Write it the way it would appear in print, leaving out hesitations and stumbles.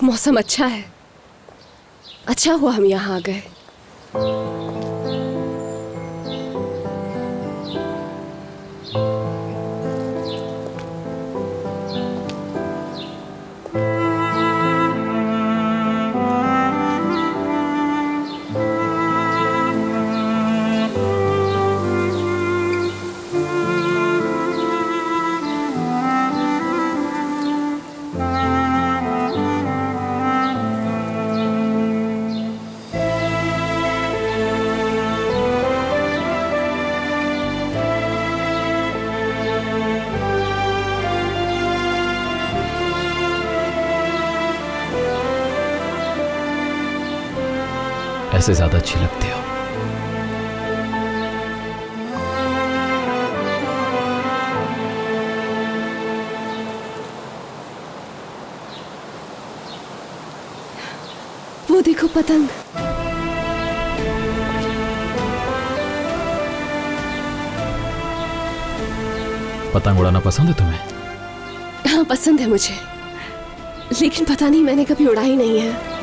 मौसम अच्छा है, अच्छा हुआ हम यहाँ आ गए। ऐसे ज्यादा अच्छी लगती हो। वो देखो पतंग। पतंग उड़ाना पसंद है तुम्हें? हाँ पसंद है मुझे, लेकिन पता नहीं मैंने कभी उड़ाई नहीं है।